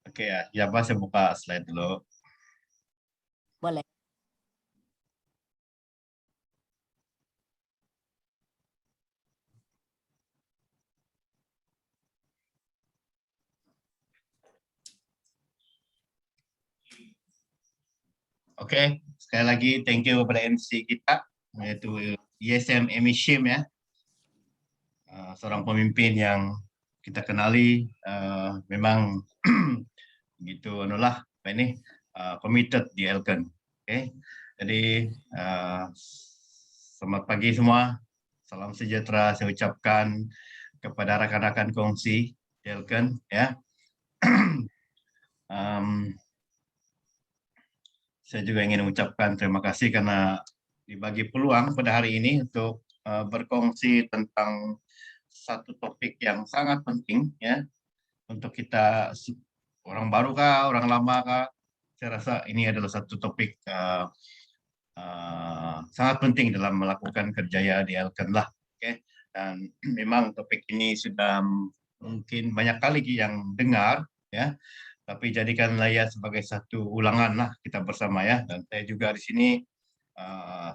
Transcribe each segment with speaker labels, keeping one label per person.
Speaker 1: Oke ya, ya Pak, saya buka slide dulu.
Speaker 2: Boleh.
Speaker 1: Oke, sekali lagi thank you kepada MC kita, yaitu ISM Emishim ya, seorang pemimpin yang kita kenali, memang gitu anulah apa ini, committed di Elken. Oke, jadi selamat pagi semua, salam sejahtera saya ucapkan kepada rekan-rekan kongsi di Elken ya. Em, Saya juga ingin mengucapkan terima kasih karena dibagi peluang pada hari ini untuk berkongsi tentang satu topik yang sangat penting ya untuk kita, orang baru kah, orang lama kah. Saya rasa ini adalah satu topik sangat penting dalam melakukan kerjaya di Elken lah. Oke. Dan memang topik ini sudah mungkin banyak kali yang dengar ya, tapi jadikanlah ya sebagai satu ulangan lah kita bersama ya. Dan saya juga di sini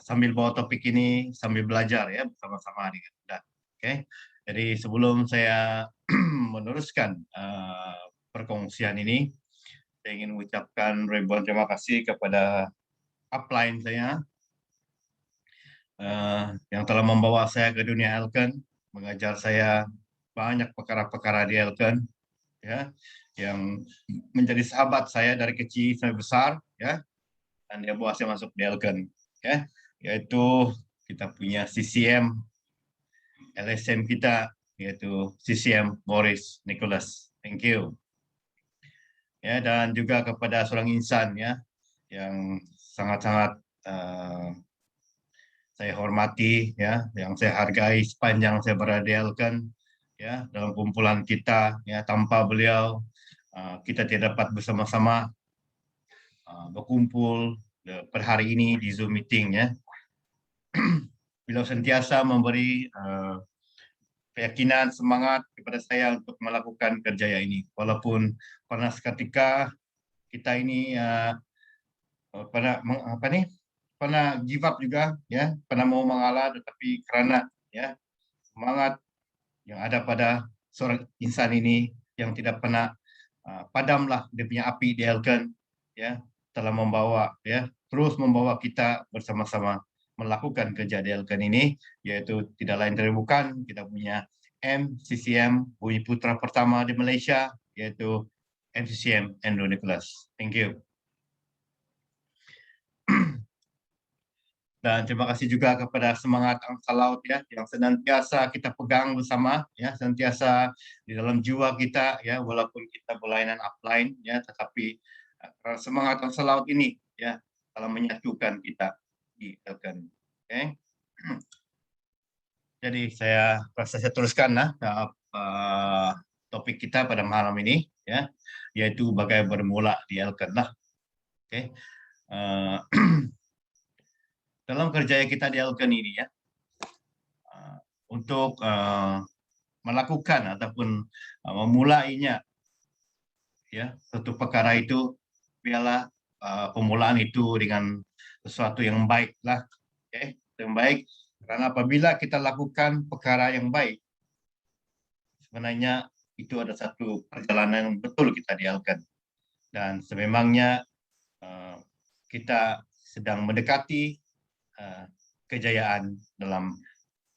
Speaker 1: sambil bawa topik ini sambil belajar ya bersama-sama dengan Anda. Oke, jadi sebelum saya meneruskan perkongsian ini, saya ingin mengucapkan ribuan terima kasih kepada upline saya yang telah membawa saya ke dunia Elken, mengajar saya banyak perkara-perkara di Elken ya, yang menjadi sahabat saya dari kecil sampai besar ya, dan dia bawa saya masuk di Elken ya, yaitu kita punya CCM LSM kita, yaitu CCM Boris Nicholas. Thank you ya. Dan juga kepada seorang insan ya yang sangat-sangat saya hormati ya, yang saya hargai sepanjang saya berada di Elken ya, dalam kumpulan kita ya. Tanpa beliau kita tidak dapat bersama-sama berkumpul per hari ini di Zoom meeting ya. Beliau sentiasa memberi keyakinan, semangat kepada saya untuk melakukan kerja ini, walaupun pernah seketika kita ini pernah give up juga ya, pernah mau mengalah, tetapi karena ya semangat yang ada pada seorang insan ini yang tidak pernah padamlah dia punya api di Elken ya, telah membawa ya, terus membawa kita bersama-sama melakukan kerja di Elken ini, yaitu tidak lain dan bukan kita punya MCCM Bumi Putra pertama di Malaysia, yaitu MCCM Andrew Nicholas. Thank you. Dan terima kasih juga kepada semangat Angkasa Laut ya, yang senantiasa kita pegang bersama ya, senantiasa di dalam jiwa kita ya, walaupun kita berlainan upline ya, tetapi semangat Angkasa Laut ini ya telah menyatukan kita di Elken. Oke. Jadi saya teruskan topik kita pada malam ini ya, yaitu bagaimana bermula di Elken lah. Oke. Dalam kerja kita di Elken ini ya, untuk melakukan ataupun memulainya ya satu perkara itu, biarlah pemulaan itu dengan sesuatu yang baik lah, okay? Yang baik, karena apabila kita lakukan perkara yang baik, sebenarnya itu ada satu perjalanan yang betul kita di Elken, dan sememangnya kita sedang mendekati kejayaan dalam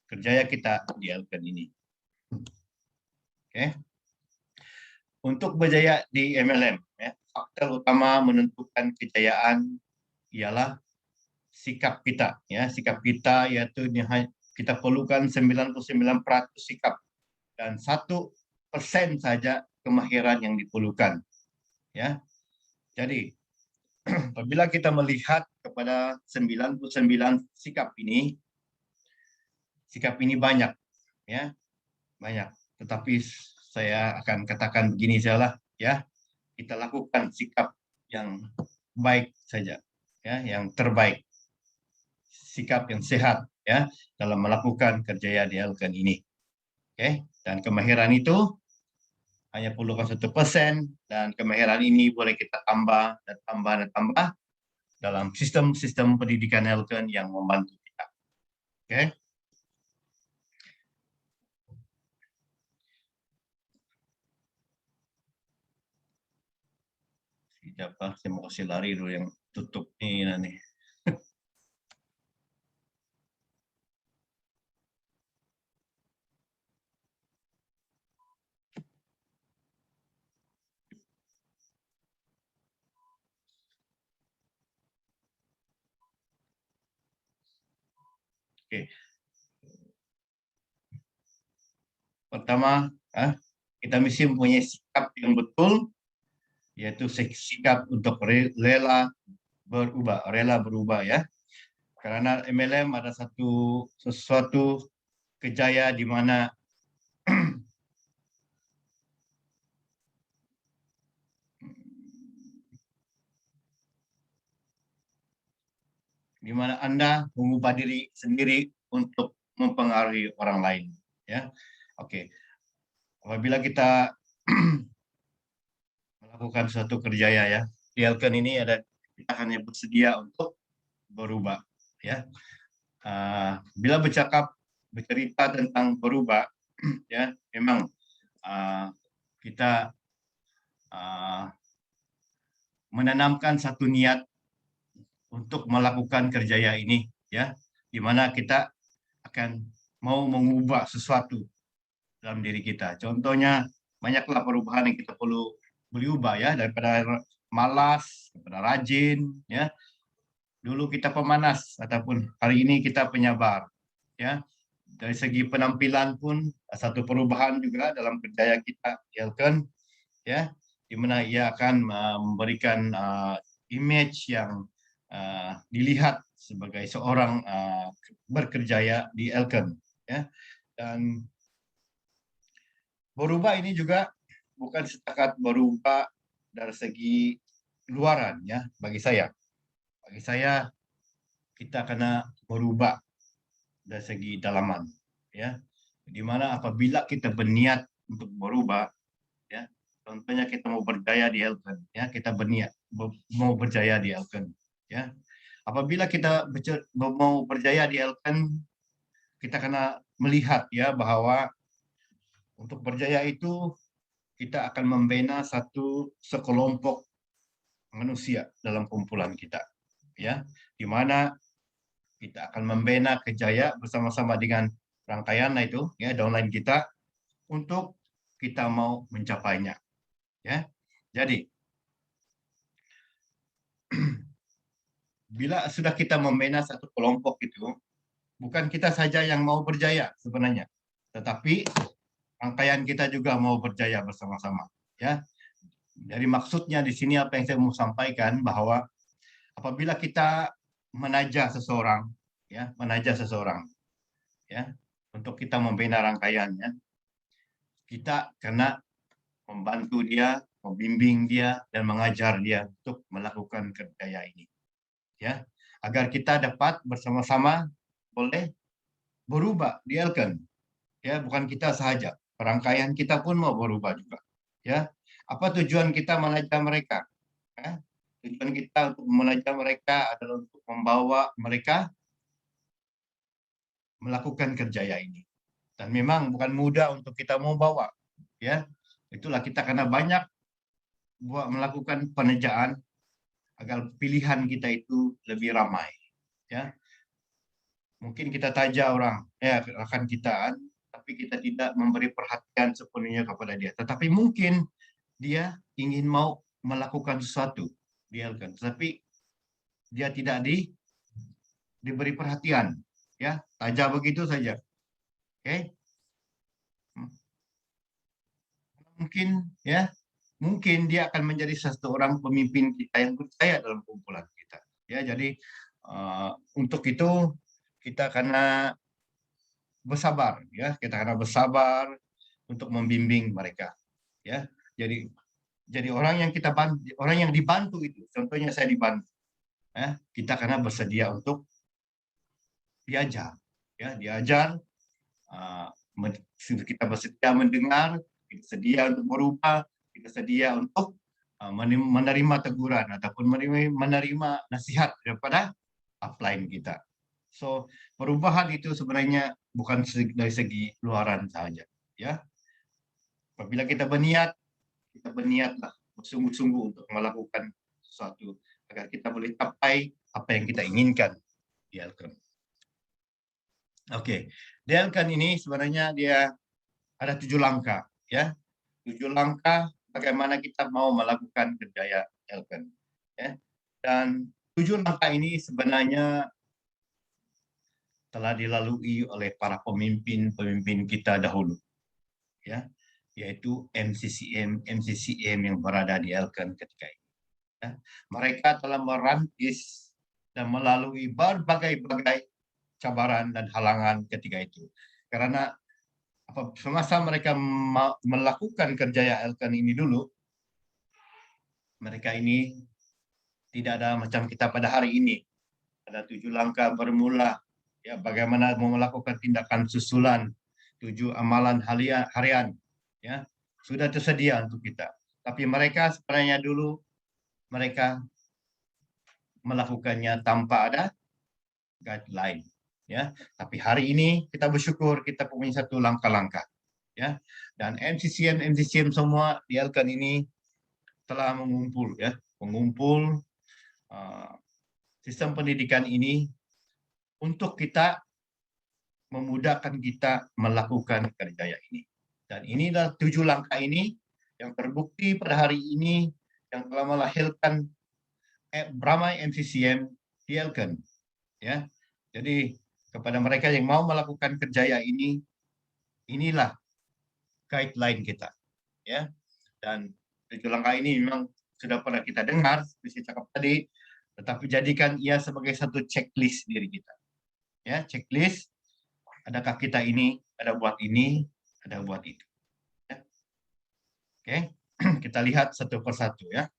Speaker 1: kerja kita di Elken ini. Oke. Untuk berjaya di MLM, ya, faktor utama menentukan kejayaan ialah sikap kita. Ya, sikap kita yaitu kita perlukan 99% sikap dan 1% saja kemahiran yang diperlukan. Ya, jadi apabila kita melihat kepada 99 sikap ini banyak, ya, banyak. Tetapi saya akan katakan begini sajalah, ya, kita lakukan sikap yang baik saja, ya, yang terbaik, sikap yang sehat, ya, dalam melakukan kerja di Elken ini. Oke, dan kemahiran itu hanya perlukan 1%, dan kemahiran ini boleh kita tambah dan tambah dan tambah dalam sistem pendidikan Elken yang membantu kita. Oke. Siapa? Saya mau kasih lari dulu yang tutup nih nanti. Oke. Pertama, kita mesti mempunyai sikap yang betul, yaitu sikap untuk rela berubah ya. Karena MLM ada sesuatu kejayaan di mana Anda mengubah diri sendiri untuk mempengaruhi orang lain, ya. Oke. Apabila kita melakukan suatu kerjaya ya, di Elken ini kita hanya bersedia untuk berubah, ya. Bila bercerita tentang berubah, ya, memang kita menanamkan satu niat untuk melakukan kerjaya ini, ya, di mana kita akan mau mengubah sesuatu dalam diri kita. Contohnya, banyaklah perubahan yang kita perlu berubah ya, daripada malas kepada rajin, ya. Dulu kita pemanas, ataupun hari ini kita penyabar, ya. Dari segi penampilan pun satu perubahan juga dalam kerjaya kita, ya, di mana ia akan memberikan image yang dilihat sebagai seorang berkerjaya di Elken, ya. Dan berubah ini juga bukan setakat berubah dari segi luaran, ya. Bagi saya kita kena berubah dari segi dalaman, ya. Di mana apabila kita berniat untuk berubah, ya, contohnya kita mau berjaya di Elken, ya, kita berniat mau berjaya di Elken, ya. Apabila kita mau berjaya di Elken, kita kena melihat ya bahwa untuk berjaya itu kita akan membina sekelompok manusia dalam kumpulan kita, ya, di mana kita akan membina kejaya bersama-sama dengan rangkaian itu, ya, downline kita, untuk kita mau mencapainya, ya. Jadi bila sudah kita membina satu kelompok itu, bukan kita saja yang mau berjaya sebenarnya, tetapi rangkaian kita juga mau berjaya bersama-sama, ya. Jadi maksudnya di sini apa yang saya mau sampaikan, bahwa apabila kita menajah seseorang, ya, untuk kita membina rangkaiannya, kita kena membantu dia, membimbing dia, dan mengajar dia untuk melakukan kerjaya ini, ya, agar kita dapat bersama-sama boleh berubah di Elken, ya, bukan kita saja, rangkaian kita pun mau berubah juga, ya. Apa tujuan kita mengajar mereka? Ya? Tujuan kita untuk mengajar mereka adalah untuk membawa mereka melakukan kerjaya ini. Dan memang bukan mudah untuk kita membawa, ya. Itulah kita karena banyak melakukan penejaan agar pilihan kita itu lebih ramai, ya. Mungkin kita taja orang, ya, rekan kita, tapi kita tidak memberi perhatian sepenuhnya kepada dia. Tetapi mungkin dia ingin mau melakukan sesuatu, tetapi dia tidak diberi perhatian, ya, saja begitu saja. Oke. Mungkin dia akan menjadi seorang pemimpin kita yang percaya dalam kumpulan kita, ya. Jadi untuk itu kita karena bersabar, ya, kita karena bersabar untuk membimbing mereka, ya. Jadi orang yang dibantu itu, contohnya saya dibantu, ya, kita karena bersedia untuk diajar, ya, kita bersedia mendengar kita sedia untuk berubah, kita sedia untuk menerima teguran ataupun menerima nasihat daripada upline kita. So perubahan itu sebenarnya bukan dari segi luaran saja, ya. Apabila kita berniatlah bersungguh-sungguh untuk melakukan sesuatu agar kita boleh capai apa yang kita inginkan di Elken. Oke, di Elken ini sebenarnya dia ada 7 langkah, ya. 7 langkah bagaimana kita mau melakukan kerjaya Elken, ya. Dan 7 langkah ini sebenarnya telah dilalui oleh para pemimpin kita dahulu, ya, yaitu MCCM yang berada di Elken ketika itu. Ya. Mereka telah merantis dan melalui berbagai cabaran dan halangan ketika itu. Karena semasa mereka melakukan kerjaya Elken ini dulu, mereka ini tidak ada macam kita pada hari ini. Ada 7 langkah bermula, ya, bagaimana mau melakukan tindakan susulan, 7 amalan harian, ya, sudah tersedia untuk kita. Tapi mereka sebenarnya dulu mereka melakukannya tanpa ada guideline, ya. Tapi hari ini kita bersyukur kita punya satu langkah-langkah, ya. Dan MCCM semua di Elken ini telah mengumpul, ya, sistem pendidikan ini untuk kita memudahkan kita melakukan kerjaya ini. Dan inilah 7 langkah ini yang terbukti pada hari ini yang telah melahirkan Bramai MCCM di Elken, ya. Jadi kepada mereka yang mau melakukan kerjaya ini, inilah guideline kita, ya. Dan 7 langkah ini memang sudah pernah kita dengar, seperti saya cakap tadi, tetapi jadikan ia sebagai satu checklist diri kita, ya. Checklist, adakah kita ini ada buat ini, ada buat itu, ya. Oke, kita lihat satu persatu, ya.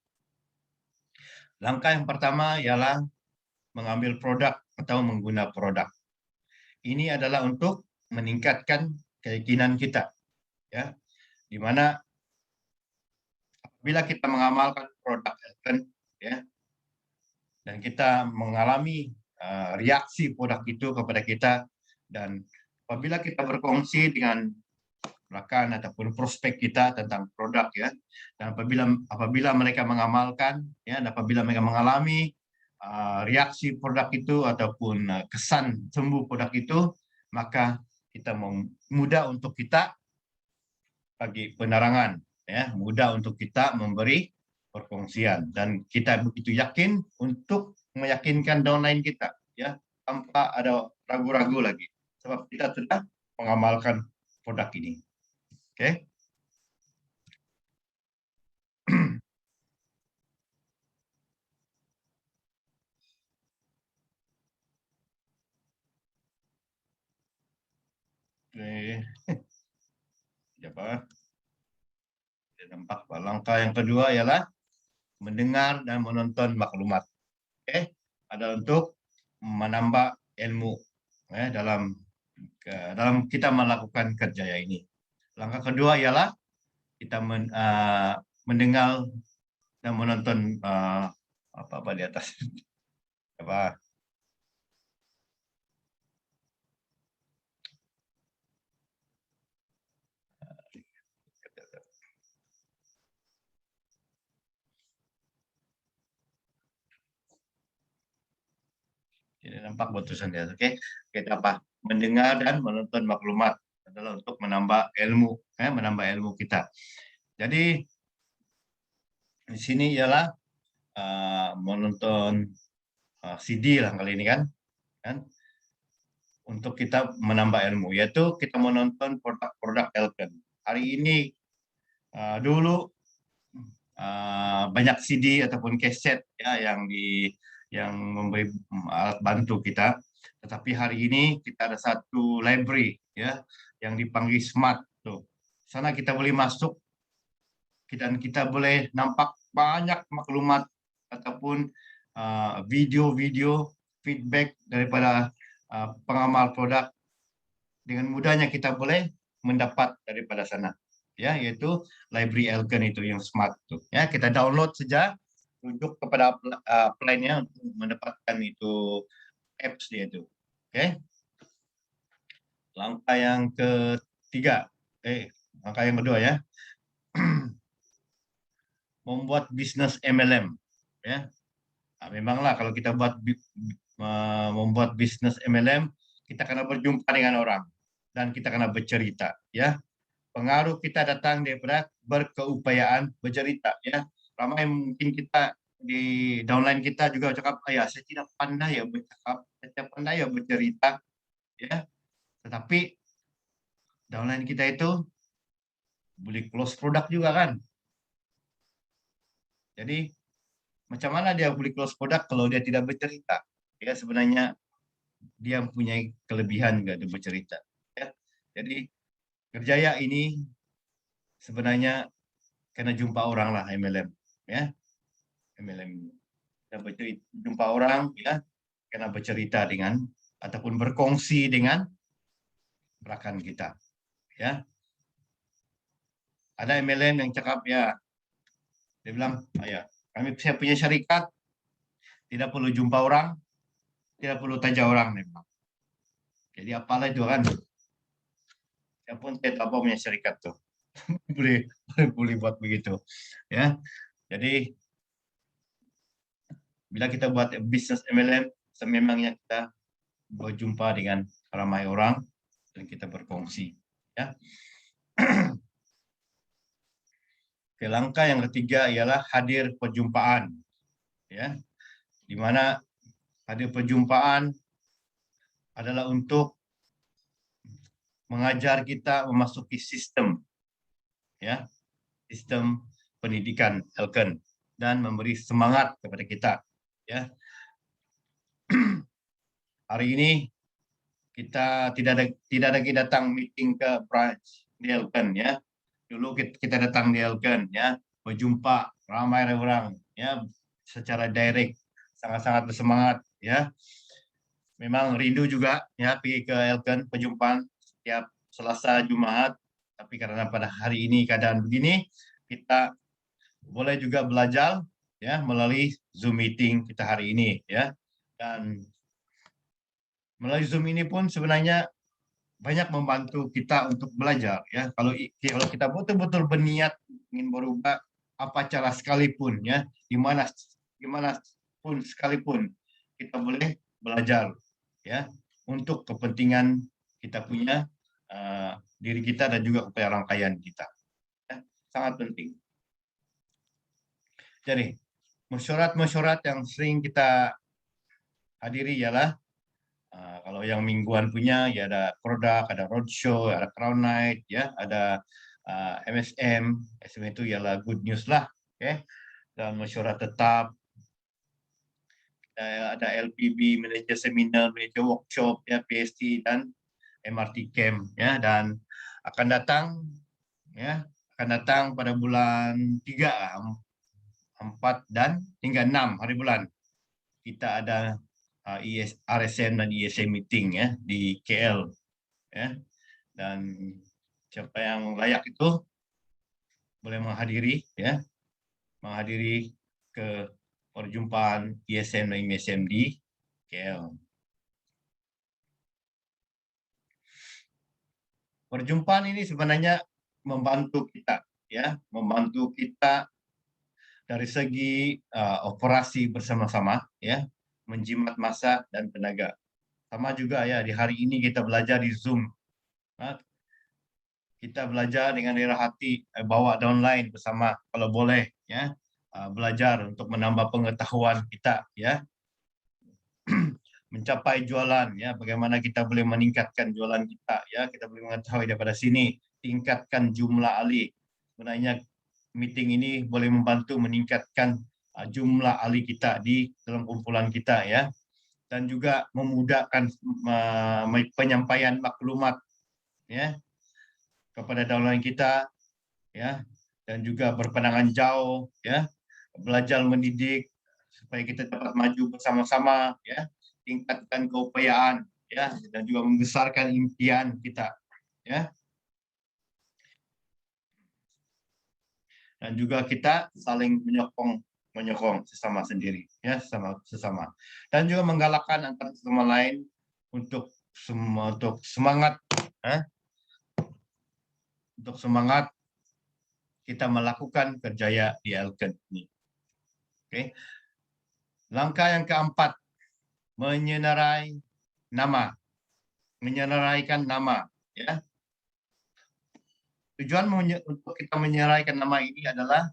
Speaker 1: Langkah yang pertama ialah mengambil produk atau mengguna produk. Ini adalah untuk meningkatkan keyakinan kita, ya, di mana apabila kita mengamalkan produk Elken, ya, dan kita mengalami reaksi produk itu kepada kita, dan apabila kita berkongsi dengan rekan ataupun prospek kita tentang produk, ya, dan apabila mereka mengamalkan, ya, dan apabila mereka mengalami reaksi produk itu ataupun kesan sembuh produk itu, maka kita mudah untuk kita bagi penerangan, ya, mudah untuk kita memberi perkongsian, dan kita begitu yakin untuk meyakinkan downline kita, ya, tanpa ada ragu-ragu lagi, sebab kita sudah mengamalkan produk ini. Oke. Oke. Siapa? Nampak. Langkah yang kedua ialah mendengar dan menonton maklumat. Oke, ada untuk menambah ilmu, ya, dalam kita melakukan kerjaya ini. Langkah kedua ialah kita mendengar dan menonton apa di atas apa. Jadi nampak tulisan dia. Oke, kita apa? Mendengar dan menonton maklumat adalah untuk menambah ilmu, ya, menambah ilmu kita. Jadi di sini ialah menonton CD lah kali ini kan, untuk kita menambah ilmu, yaitu kita menonton produk-produk Elken. Hari ini dulu banyak CD ataupun kaset, ya, yang memberi alat bantu kita, tetapi hari ini kita ada satu library, ya, yang dipanggil Smart tuh. Sana kita boleh masuk dan kita boleh nampak banyak maklumat ataupun video-video feedback daripada pengamal produk. Dengan mudahnya kita boleh mendapat daripada sana, ya, yaitu library Elken itu yang smart itu. Ya, kita download saja, rujuk kepada plan-nya untuk mendapatkan itu apps dia itu. Oke. Langkah yang ketiga, langkah yang kedua ya, membuat bisnis MLM. Ya, nah, memanglah kalau kita membuat bisnis MLM, kita kena berjumpa dengan orang dan kita kena bercerita. Ya, pengaruh kita datang daripada berkeupayaan bercerita. Ya, ramai mungkin kita di downline kita juga cakap, ayah saya tidak pandai ya bercakap, saya tidak pandai ya bercerita. Ya, tetapi downline kita itu boleh close produk juga kan. Jadi macam mana dia boleh close produk kalau dia tidak bercerita? Ya, sebenarnya dia mempunyai kelebihan juga dia bercerita. Ya. Jadi kerjaya ini sebenarnya kena jumpa orang lah MLM. Ya, MLM. Kita bercerita, jumpa orang, ya, kena bercerita dengan ataupun berkongsi dengan rakan kita. Ya, ada MLM yang cakap ya, dia bilang, saya punya syarikat, tidak perlu jumpa orang, tidak perlu tanya orang. Jadi apalah itu kan? Ya pun saya tahu apa punya syarikat tuh. boleh buat begitu. Ya, jadi bila kita buat bisnis MLM, sememangnya kita berjumpa dengan ramai orang dan kita berkongsi. Ya. Oke, langkah yang ketiga ialah hadir perjumpaan. Ya, di mana hadir perjumpaan adalah untuk mengajar kita memasuki sistem, ya, sistem pendidikan Elken dan memberi semangat kepada kita. Ya, hari ini kita tidak lagi datang meeting ke branch di Elken, ya. Dulu kita datang di Elken, ya, berjumpa ramai orang, ya, secara direct, sangat-sangat bersemangat, ya. Memang rindu juga, ya, pergi ke Elken perjumpaan setiap Selasa Jumat, tapi karena pada hari ini keadaan begini, kita boleh juga belajar, ya, melalui Zoom meeting kita hari ini, ya. Dan melalui Zoom ini pun sebenarnya banyak membantu kita untuk belajar, ya. Kalau kita betul-betul berniat ingin berubah apa cara sekalipun, ya, di mana pun sekalipun kita boleh belajar, ya, untuk kepentingan kita punya diri kita dan juga kepada rangkaian kita, ya. Sangat penting. Jadi mesyuarat yang sering kita hadiri ialah kalau yang mingguan punya ya ada produk, ada roadshow, ada crown night, ya, ada MSM. MSM itu ialah good news lah, okay? Dan mesyuarat tetap, ada LPB, manager seminar, manager workshop, ya, PST dan MRT camp, ya, dan akan datang pada bulan 3, 4 dan hingga 6 hari bulan. Kita ada RSM dan ISM meeting, ya, di KL, ya, dan siapa yang layak itu boleh menghadiri, ya, menghadiri ke perjumpaan ISM dan ISM di KL. Perjumpaan ini sebenarnya membantu kita, ya, membantu kita dari segi operasi bersama-sama, ya, menjimat masa dan tenaga. Sama juga, ya, di hari ini kita belajar di Zoom. Kita belajar dengan rela hati, bawa downline bersama kalau boleh, ya, belajar untuk menambah pengetahuan kita, ya, mencapai jualan, ya, bagaimana kita boleh meningkatkan jualan kita, ya, kita boleh mengetahui daripada sini, tingkatkan jumlah ahli. Sebenarnya meeting ini boleh membantu meningkatkan jumlah ahli kita di dalam kumpulan kita, ya, dan juga memudahkan penyampaian maklumat, ya, kepada downline kita, ya, dan juga berpandangan jauh, ya, belajar mendidik supaya kita dapat maju bersama-sama, ya, tingkatkan keupayaan, ya, dan juga membesarkan impian kita, ya. dan juga kita saling menyokong sesama sendiri, ya, sesama, dan juga menggalakkan antara sesama lain untuk semangat, untuk semangat kita melakukan kerjaya di Elken ini. Oke. Langkah yang keempat, menyenaraikan nama, ya. Tujuan untuk kita menyeraikan nama ini adalah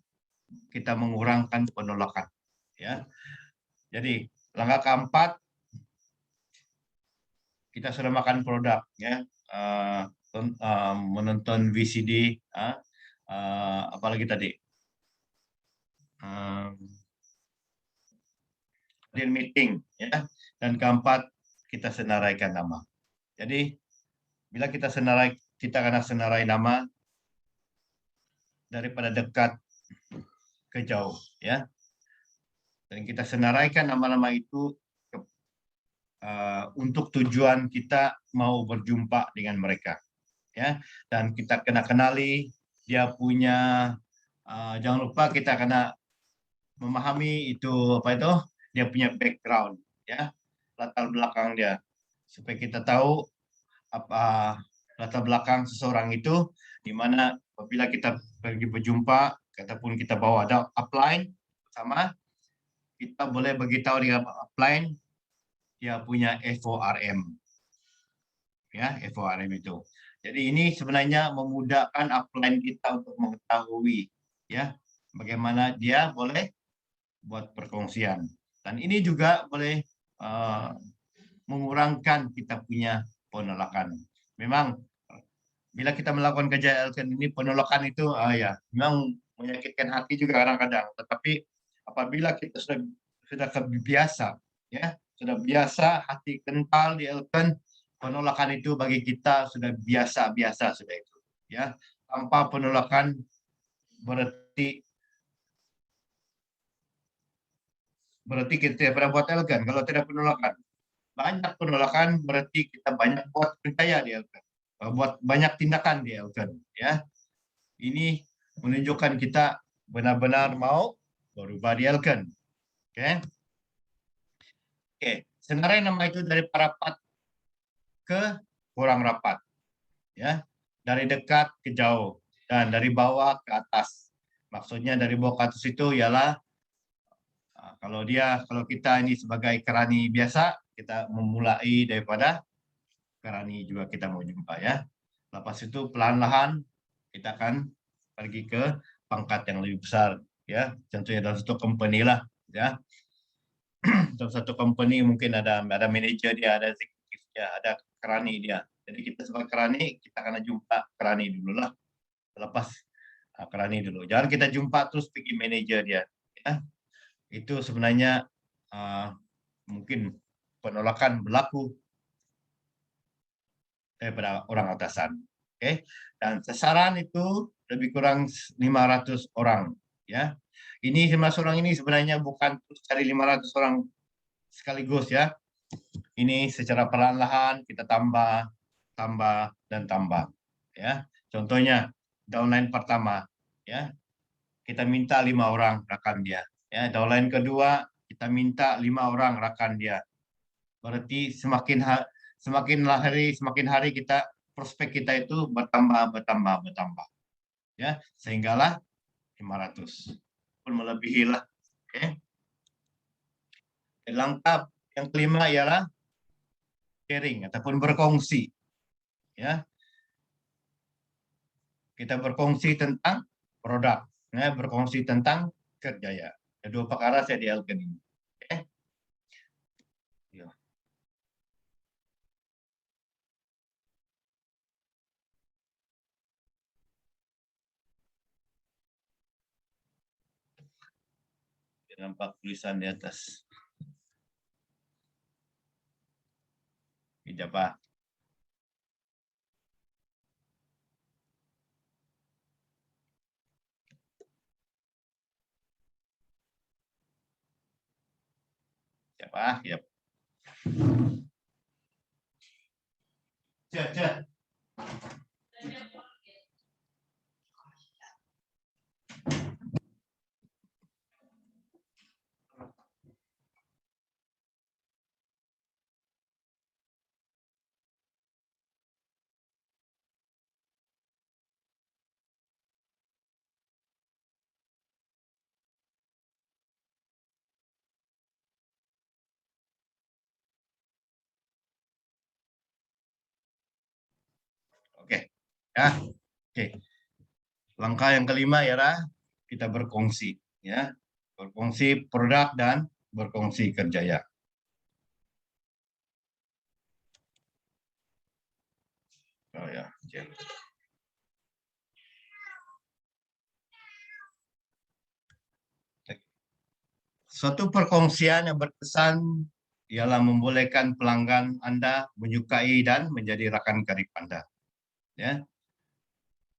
Speaker 1: kita mengurangkan penolakan, ya. Jadi langkah keempat, kita sudah makan produk, ya, menonton VCD, apalagi tadi, meeting, ya, dan keempat kita senaraikan nama. Jadi bila kita akan senarai nama daripada dekat ke jauh, ya. Dan kita senaraikan nama-nama itu untuk tujuan kita mau berjumpa dengan mereka, ya. Dan kita kena kenali dia punya, jangan lupa kita kena memahami itu dia punya background, ya, latar belakang dia, supaya kita tahu apa latar belakang seseorang itu, di mana apabila kita pergi berjumpa ataupun kita bawa ada upline sama, kita boleh beritahu dengan upline dia punya FORM, ya, FORM itu. Jadi ini sebenarnya memudahkan upline kita untuk mengetahui, ya, bagaimana dia boleh buat perkongsian, dan ini juga boleh mengurangkan kita punya penolakan. Memang bila kita melakukan kerja Elken ini, penolakan itu ya memang menyakitkan hati juga kadang-kadang. Tetapi apabila kita sudah kebiasa, ya, sudah biasa, hati kental di Elken, penolakan itu bagi kita sudah biasa-biasa sudah itu, ya. Tanpa penolakan berarti kita tidak pernah buat Elken. Kalau tidak penolakan, banyak penolakan berarti kita banyak buat kerjaya di Elken, buat banyak tindakan di Elken, ya. Ini menunjukkan kita benar-benar mau berubah di Elken. Oke. Oke, senarai nama itu dari rapat ke kurang rapat, ya. Dari dekat ke jauh dan dari bawah ke atas. Maksudnya dari bawah ke atas itu ialah kalau kita ini sebagai kerani biasa, kita memulai daripada kerani juga kita mau jumpa, ya. Lepas itu pelan-lahan kita akan pergi ke pangkat yang lebih besar, ya. Contohnya dalam satu company lah, ya. Dalam satu company mungkin ada manajer dia, ada eksekutif dia, ada kerani dia. Jadi kita sebagai kerani, kita akan jumpa kerani dulu lah. Lepas kerani dulu. Jangan kita jumpa terus pergi manajer dia, ya. Itu sebenarnya mungkin penolakan berlaku daripada orang atasan. Oke. Dan sasaran itu lebih kurang 500 orang, ya. Ini 500 orang ini sebenarnya bukan terus cari 500 orang sekaligus, ya. Ini secara perlahan-lahan kita tambah dan tambah, ya. Contohnya downline pertama, ya, kita minta 5 orang rekan dia, ya. Downline kedua kita minta 5 orang rekan dia. Berarti semakin hari kita prospek kita itu bertambah, ya, sehinggalah 500 pun melebihi lah. Oke. Langkah yang kelima ialah sharing ataupun berkongsi, ya. Kita berkongsi tentang produk, ya, berkongsi tentang kerjaya. Dua perkara saya di Elken ini. Oke. Ya. Nampak tulisan di atas. Ini apa? Siapa? Yap. Ya, oke. Langkah yang kelima ialah kita berkongsi, ya, berkongsi produk dan berkongsi kerjaya. Oh ya, suatu perkongsian yang berkesan ialah membolehkan pelanggan Anda menyukai dan menjadi rakan karib Anda. Ya,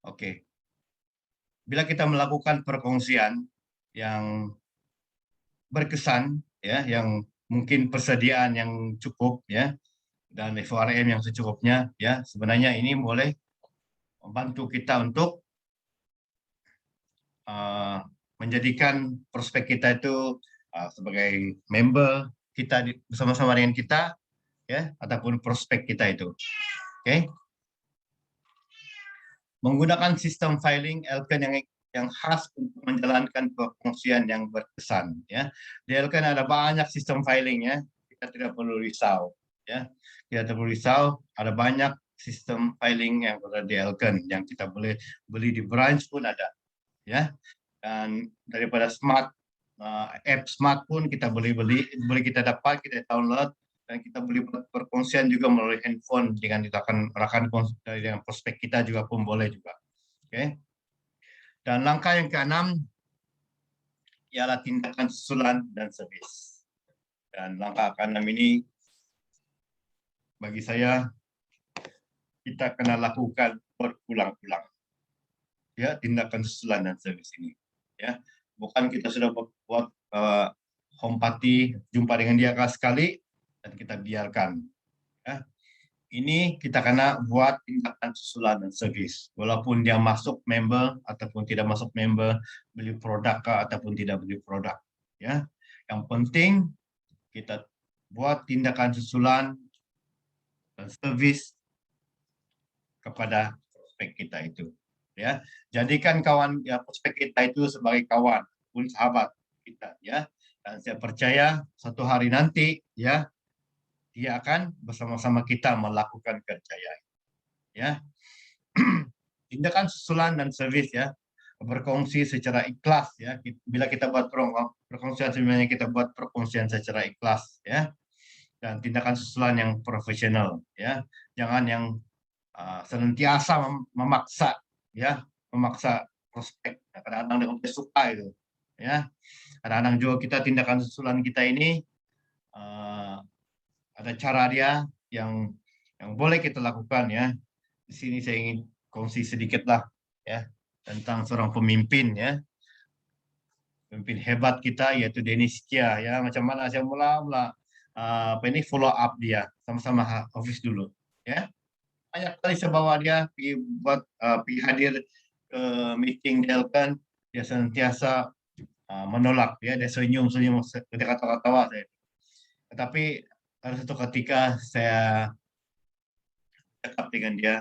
Speaker 1: oke. Bila kita melakukan perkongsian yang berkesan, ya, yang mungkin persediaan yang cukup, ya, dan FORM yang secukupnya, ya, sebenarnya ini boleh membantu kita untuk menjadikan prospek kita itu sebagai member kita bersama-sama dengan kita, ya, ataupun prospek kita itu. Oke. Menggunakan sistem filing Elken yang khas untuk menjalankan perfungsian yang berkesan, ya. Di Elken ada banyak sistem filing, ya. Kita tidak perlu risau, ya. Kita tidak perlu risau, ada banyak sistem filing yang ada di Elken yang kita boleh beli di branch pun ada, ya. Dan daripada app smart pun kita boleh kita dapat, kita download, dan kita boleh perkongsian juga melalui handphone dengan rakan dengan prospek kita juga pun boleh juga. Oke. Dan langkah yang keenam ialah tindakan susulan dan servis. Dan langkah keenam ini bagi saya kita kena lakukan berulang-ulang. Ya, tindakan susulan dan servis ini. Ya, bukan kita sudah buat home party, jumpa dengan dia sekali dan kita biarkan. Ya. Ini kita kena buat tindakan susulan dan servis. Walaupun dia masuk member ataupun tidak masuk member, beli produk ataupun tidak beli produk. Ya, yang penting kita buat tindakan susulan dan servis kepada prospek kita itu. Ya, jadikan kawan ya prospek kita itu sebagai kawan pun sahabat kita, ya. Dan saya percaya suatu hari nanti, ya, dia akan bersama-sama kita melakukan kerjaya. Ya, tindakan susulan dan servis, ya, berkongsi secara ikhlas, ya. Bila kita buat perkongsian, sebenarnya kita buat perkongsian secara ikhlas, ya, dan tindakan susulan yang profesional, ya. Jangan yang senantiasa memaksa, ya, memaksa prospek. Kadang-kadang dia suka itu, ya. Kadang-kadang juga kita tindakan susulan kita ini ada cara dia yang boleh kita lakukan, ya. Di sini saya ingin kongsi sedikit lah, ya, tentang seorang pemimpin, ya, pemimpin hebat kita yaitu Dennis Kia, ya. Macam mana saya mula follow up dia sama-sama office dulu, ya. Banyak kali saya bawa dia pergi hadir ke meeting Elkan, dia senantiasa menolak, ya. Dia senyum-senyum, dia ketawa-tawa saya. Tetapi ada satu ketika saya cakap dengan dia,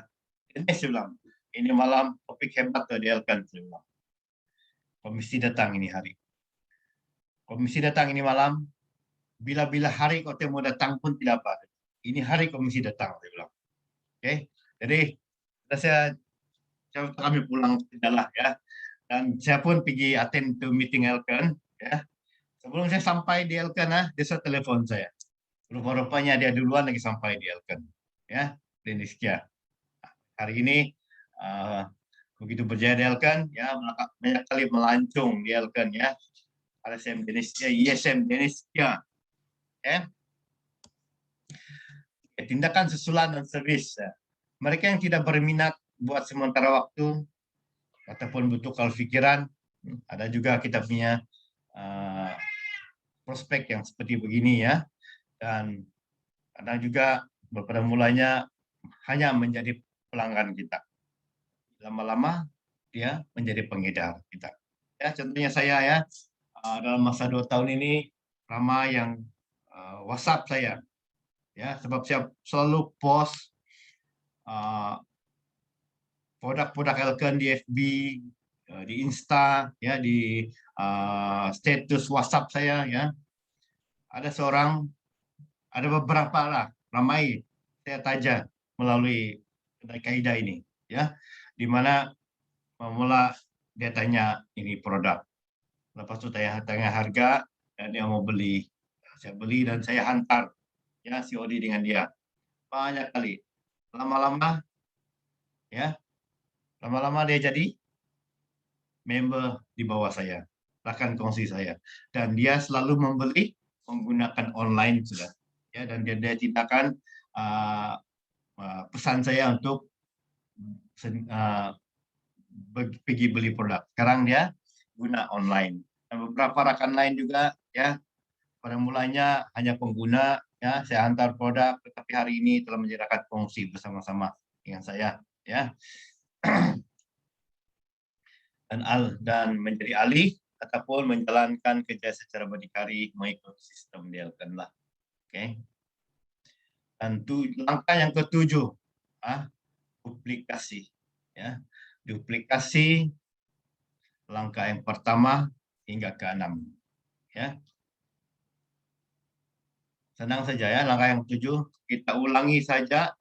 Speaker 1: ini saya bilang, ini malam topik hebat di Elkan, saya bilang. Komisi datang ini hari. Komisi datang ini malam, bila-bila hari kau mau datang pun tidak apa. Ini hari komisi datang, saya bilang. Oke, jadi kami pulang adalah, ya, dan saya pun pergi attend to meeting Elkan, ya. Sebelum saya sampai di Elkan, dia telepon saya. Rupa-rupanya dia duluan lagi sampai di Elkan, ya, Dennis Kia. Hari ini begitu berjaya di Elkan, ya, banyak kali melancung di Elkan, ya. RSM Dennis Kia, ISM Dennis Kia, ya. Tindakan susulan dan servis, ya. Mereka yang tidak berminat buat sementara waktu ataupun butuh pikiran, ada juga kita punya prospek yang seperti begini, ya. Dan ada juga pada mulanya hanya menjadi pelanggan kita. Lama-lama dia menjadi pengedar kita. Ya, contohnya saya, ya, dalam masa 2 tahun ini ramai yang WhatsApp saya, ya, sebab saya selalu post produk-produk Elkan di FB, di Insta, ya, di status WhatsApp saya, ya. Ada beberapa lah, ramai saya taja melalui kedai kaidah ini, ya. di mana memula dia tanya ini produk. Lepas itu tanya harga dan dia mau beli. Saya beli dan saya hantar ya COD dengan dia. Banyak kali. Lama-lama ya, lama-lama dia jadi member di bawah saya, bahkan kongsi saya. Dan dia selalu membeli menggunakan online sudah. Ya, dan dia tidak akan pesan saya untuk pergi beli produk. Sekarang dia guna online. Dan beberapa rekan lain juga ya pada mulanya hanya pengguna ya saya antar produk, tetapi hari ini telah menjadi rekan kongsi bersama-sama dengan saya ya. dan menjadi alih ataupun menjalankan kerja secara berdikari mengikut sistem Delken lah. Oke. Dan langkah yang ketujuh, duplikasi. Ya, duplikasi langkah yang pertama hingga ke-6. Ya. Senang saja ya, langkah yang ketujuh kita ulangi saja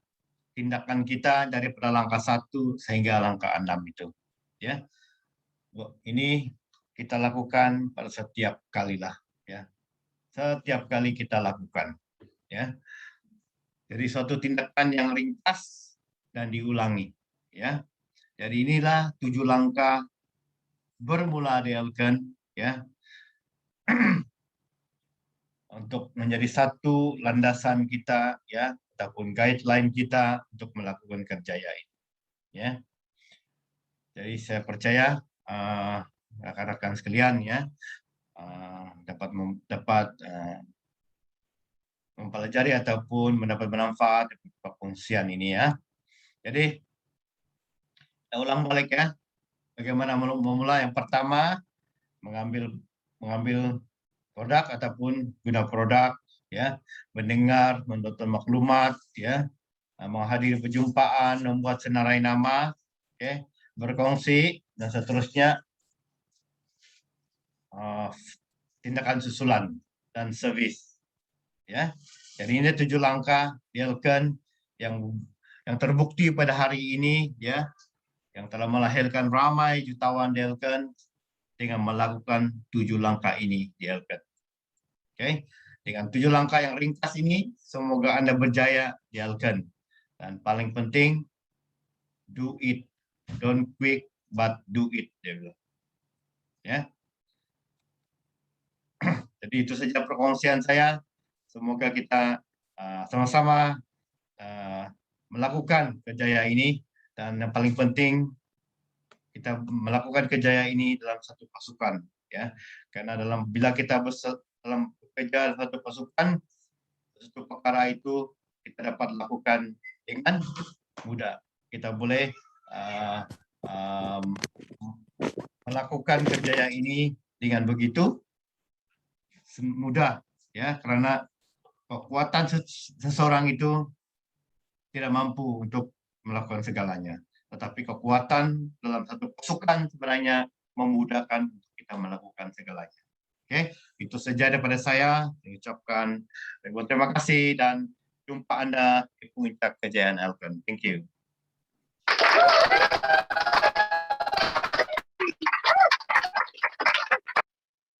Speaker 1: tindakan kita daripada langkah 1 sehingga langkah 6 itu. Ya. Ini kita lakukan pada setiap kali lah ya. Setiap kali kita lakukan ya. Jadi suatu tindakan yang ringkas dan diulangi ya. Jadi inilah 7 langkah bermula Delken ya. Untuk menjadi satu landasan kita ya ataupun guideline kita untuk melakukan kerjaya ini ya. Jadi saya percaya rekan-rekan sekalian ya dapat mempelajari ataupun mendapat manfaat dari pengungsian ini ya. Jadi kita ulang balik ya. Bagaimana memulai? Yang pertama mengambil produk ataupun guna produk ya, mendengar, menonton maklumat ya, menghadiri perjumpaan, membuat senarai nama, okay, berkongsi dan seterusnya. Tindakan susulan dan servis ya. Jadi ini 7 langkah Delken yang terbukti pada hari ini ya, yang telah melahirkan ramai jutawan Delken dengan melakukan 7 langkah ini Delken. Oke, dengan 7 langkah yang ringkas ini semoga Anda berjaya Delken. Dan paling penting do it, don't quick but do it dia bilang. Ya. Jadi itu saja perkongsian saya. Semoga kita sama-sama melakukan kerjaya ini dan yang paling penting kita melakukan kerjaya ini dalam satu pasukan ya. Karena bila kita dalam bekerja satu pasukan, satu perkara itu kita dapat lakukan dengan mudah. Kita boleh melakukan kerjaya ini dengan begitu mudah ya, karena kekuatan seseorang itu tidak mampu untuk melakukan segalanya, tetapi kekuatan dalam satu pasukan sebenarnya memudahkan untuk kita melakukan segalanya. Oke, itu saja daripada saya. Saya ucapkan terima kasih dan jumpa Anda di puncak kejayaan Elken. Thank you.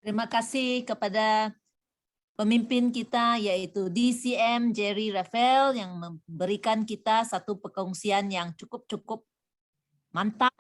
Speaker 2: Terima kasih kepada pemimpin kita yaitu DCM Jerry Rafael yang memberikan kita satu perkongsian yang cukup mantap.